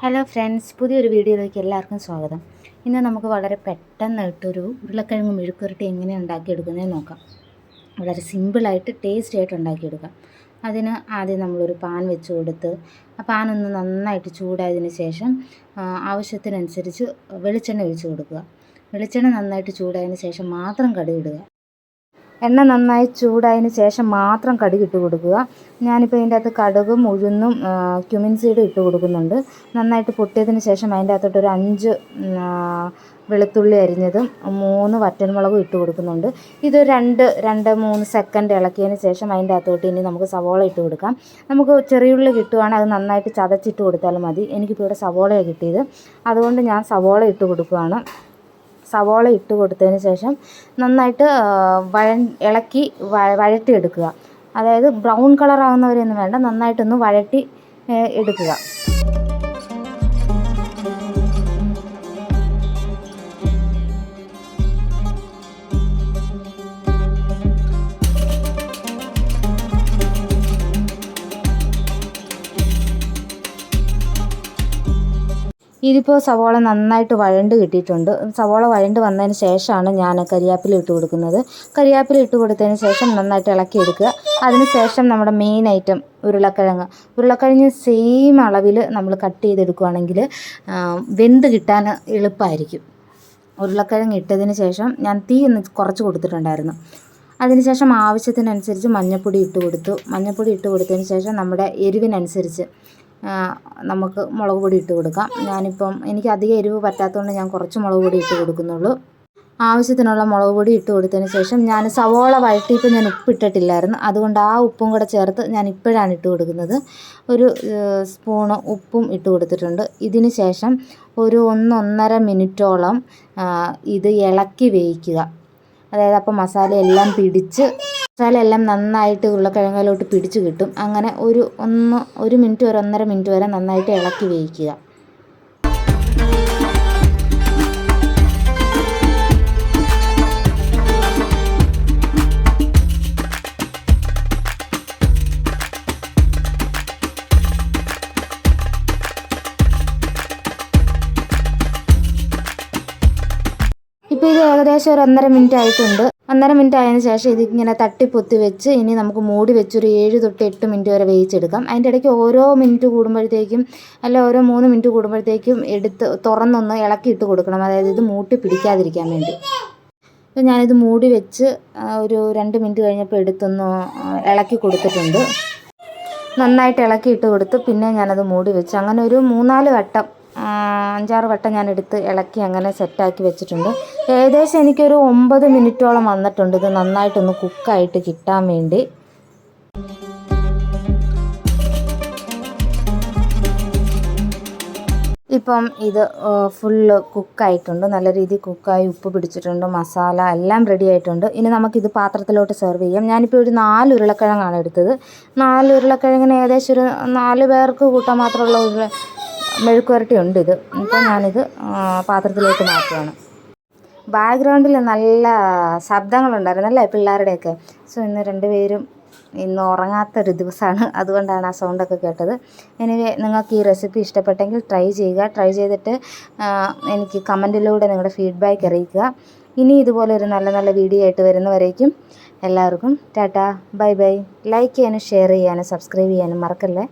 Hello friends, പുതിയൊരു വീഡിയോയിലേക്ക് എല്ലാവർക്കും സ്വാഗതം. ഇന്ന് നമുക്ക് വളരെ പെട്ടെന്നായിട്ടൊരു ഉരുളക്കിഴങ്ങ് മെഴുക്കുവരട്ടി എങ്ങനെ ഉണ്ടാക്കിയെടുക്കുന്നതെന്ന് നോക്കാം. വളരെ സിമ്പിളായിട്ട് ടേസ്റ്റി ആയിട്ട് ഉണ്ടാക്കിയെടുക്കാം. അതിന് ആദ്യം നമ്മളൊരു പാൻ വെച്ച് കൊടുത്ത് ആ പാൻ ഒന്ന് നന്നായിട്ട് ചൂടായതിന് ശേഷം ആവശ്യത്തിനനുസരിച്ച് വെളിച്ചെണ്ണ ഒഴിച്ച് കൊടുക്കുക. വെളിച്ചെണ്ണ നന്നായിട്ട് ചൂടായതിന് ശേഷം മാത്രം കടുകിടുക. എണ്ണ നന്നായി ചൂടായതിന് ശേഷം മാത്രം കടുക് ഇട്ട് കൊടുക്കുക. ഞാനിപ്പോൾ ഇതിൻ്റെ അകത്ത് കടുകും ഉഴുന്നും ക്യുമിൻ സീഡും ഇട്ട് കൊടുക്കുന്നുണ്ട്. നന്നായിട്ട് പൊട്ടിയതിന് ശേഷം അതിൻ്റെ അകത്തോട്ടൊരു 5 വെളുത്തുള്ളി അരിഞ്ഞതും 3 വറ്റൽമുളകും ഇട്ട് കൊടുക്കുന്നുണ്ട്. ഇത് 2-3 സെക്കൻഡ് ഇളക്കിയതിന് ശേഷം അതിൻ്റെ അകത്തോട്ട് ഇനി നമുക്ക് സവോള ഇട്ട് കൊടുക്കാം. നമുക്ക് ചെറിയുള്ളി കിട്ടുവാണെങ്കിൽ അത് നന്നായിട്ട് ചതച്ചിട്ട് കൊടുത്താലും മതി. എനിക്കിപ്പോൾ ഇവിടെ സവോളയാണ് കിട്ടിയത്, അതുകൊണ്ട് ഞാൻ സവോള ഇട്ട് കൊടുക്കുകയാണ്. സവോള ഇട്ട് കൊടുത്തതിന് ശേഷം നന്നായിട്ട് ഇളക്കി വഴറ്റിയെടുക്കുക. അതായത് ബ്രൗൺ കളറാകുന്നവരെയൊന്നും വേണ്ട, നന്നായിട്ടൊന്ന് വഴറ്റി എടുക്കുക. ഇതിപ്പോൾ സവോള നന്നായിട്ട് വഴണ്ട് കിട്ടിയിട്ടുണ്ട്. സവോള വഴണ്ട് വന്നതിന് ശേഷമാണ് ഞാൻ കരിയാപ്പില ഇട്ട് കൊടുക്കുന്നത്. കരിയാപ്പില ഇട്ട് കൊടുത്തതിന് ശേഷം നന്നായിട്ട് ഇളക്കിയെടുക്കുക. അതിന് ശേഷം നമ്മുടെ മെയിൻ ഐറ്റം ഉരുളക്കിഴങ്ങ് സെയിം അളവിൽ നമ്മൾ കട്ട് ചെയ്തെടുക്കുകയാണെങ്കിൽ വെന്ത് കിട്ടാൻ എളുപ്പമായിരിക്കും. ഉരുളക്കിഴങ്ങ് ഇട്ടതിന് ശേഷം ഞാൻ തീ ഒന്ന് കുറച്ച് കൊടുത്തിട്ടുണ്ടായിരുന്നു. അതിനുശേഷം ആവശ്യത്തിനനുസരിച്ച് മഞ്ഞൾപ്പൊടി ഇട്ട് കൊടുത്തു. മഞ്ഞൾപ്പൊടി ഇട്ട് കൊടുത്തതിന് ശേഷം നമ്മുടെ എരിവിനനുസരിച്ച് നമുക്ക് മുളക് പൊടി ഇട്ട് കൊടുക്കാം. എനിക്ക് അധികം എരിവ് പറ്റാത്തതുകൊണ്ട് ഞാൻ കുറച്ച് മുളക് പൊടി ഇട്ട് കൊടുക്കുന്നുള്ളൂ. ആവശ്യത്തിനുള്ള മുളക് പൊടി ഇട്ട് കൊടുത്തതിന് ശേഷം ഞാൻ സവോള വഴറ്റിയപ്പോൾ ഞാൻ ഉപ്പിട്ടിട്ടില്ലായിരുന്നു, അതുകൊണ്ട് ആ ഉപ്പും കൂടെ ചേർത്ത് ഞാൻ ഇപ്പോഴാണ് ഇട്ട് കൊടുക്കുന്നത്. ഒരു സ്പൂണ് ഉപ്പും ഇട്ട് കൊടുത്തിട്ടുണ്ട്. ഇതിന് ശേഷം ഒരു 1-1.5 മിനിറ്റോളം ഇത് ഇളക്കി വേവിക്കുക. അതായത് അപ്പോൾ മസാലയെല്ലാം നന്നായിട്ട് ഉരുളക്കിഴങ്ങിലോട്ട് പിടിച്ച് കിട്ടും. അങ്ങനെ ഒരു 1 മിനിറ്റ് വരെ 1.5 മിനിറ്റ് വരെ നന്നായിട്ട് ഇളക്കി വേവിക്കുക. ഇപ്പോൾ ഇത് ഏകദേശം ഒരു 1.5 മിനിറ്റ് ആയിട്ടുണ്ട്. 1.5 മിനിറ്റ് ആയതിനു ശേഷം ഇതിങ്ങനെ തട്ടിപ്പൊത്തി വെച്ച് ഇനി നമുക്ക് മൂടി വെച്ചൊരു 7-8 മിനിറ്റ് വരെ വേവിച്ചെടുക്കാം. അതിൻ്റെ ഇടയ്ക്ക് ഓരോ മിനിറ്റ് കൂടുമ്പോഴത്തേക്കും ഓരോ 3 മിനിറ്റ് കൂടുമ്പോഴത്തേക്കും എടുത്ത് തുറന്നൊന്ന് ഇളക്കിയിട്ട് കൊടുക്കണം. അതായത് ഇത് മൂട്ടി പിടിക്കാതിരിക്കാൻ വേണ്ടി. അപ്പോൾ ഞാനിത് മൂടി വെച്ച് ഒരു 2 മിനിറ്റ് കഴിഞ്ഞപ്പോൾ എടുത്തൊന്ന് ഇളക്കി കൊടുത്തിട്ടുണ്ട്. നന്നായിട്ട് ഇളക്കിയിട്ട് കൊടുത്ത് പിന്നെ ഞാനത് മൂടി വെച്ച് അങ്ങനെ ഒരു 3-4 വട്ടം 5-6 വട്ടം ഞാൻ എടുത്ത് ഇളക്കി അങ്ങനെ സെറ്റാക്കി വെച്ചിട്ടുണ്ട്. ഏകദേശം എനിക്കൊരു 9 മിനിറ്റോളം വന്നിട്ടുണ്ട് ഇത് നന്നായിട്ടൊന്ന് കുക്കായിട്ട് കിട്ടാൻ വേണ്ടി. ഇപ്പം ഇത് ഫുള്ള് കുക്കായിട്ടുണ്ട്, നല്ല രീതിയിൽ കുക്കായി ഉപ്പ് പിടിച്ചിട്ടുണ്ട്, മസാല എല്ലാം റെഡി ആയിട്ടുണ്ട്. ഇനി നമുക്കിത് പാത്രത്തിലോട്ട് സെർവ് ചെയ്യാം. ഞാനിപ്പോൾ ഒരു 4 ഉരുളക്കിഴങ്ങാണ് എടുത്തത്. 4 ഉരുളക്കിഴങ്ങിന് ഏകദേശം ഒരു 4 പേർക്ക് കൂട്ടാൻ മാത്രമുള്ള മെഴുക്കുവരട്ടി ഉണ്ട് ഇത്. ഇപ്പോൾ ഞാനിത് പാത്രത്തിലേക്ക് മാറ്റുകയാണ്. ബാക്ക്ഗ്രൗണ്ടിൽ നല്ല ശബ്ദങ്ങളുണ്ടായിരുന്നല്ലേ പിള്ളേരുടെയൊക്കെ. സോ ഇന്ന് ഉറങ്ങാത്തൊരു ദിവസമാണ്, അതുകൊണ്ടാണ് ആ സൗണ്ടൊക്കെ കേട്ടത്. എനിവേ, നിങ്ങൾക്ക് ഈ റെസിപ്പി ഇഷ്ടപ്പെട്ടെങ്കിൽ ട്രൈ ചെയ്യുക. ട്രൈ ചെയ്തിട്ട് എനിക്ക് കമൻറ്റിലൂടെ നിങ്ങളുടെ ഫീഡ്ബാക്ക് അറിയിക്കുക. ഇനി ഇതുപോലെ ഒരു നല്ല നല്ല വീഡിയോ ആയിട്ട് വരുന്നവരേക്കും എല്ലാവർക്കും ടാറ്റാ, ബൈ ബൈ. ലൈക്ക് ചെയ്യാനും ഷെയർ ചെയ്യാനും സബ്സ്ക്രൈബ് ചെയ്യാനും മറക്കല്ലേ.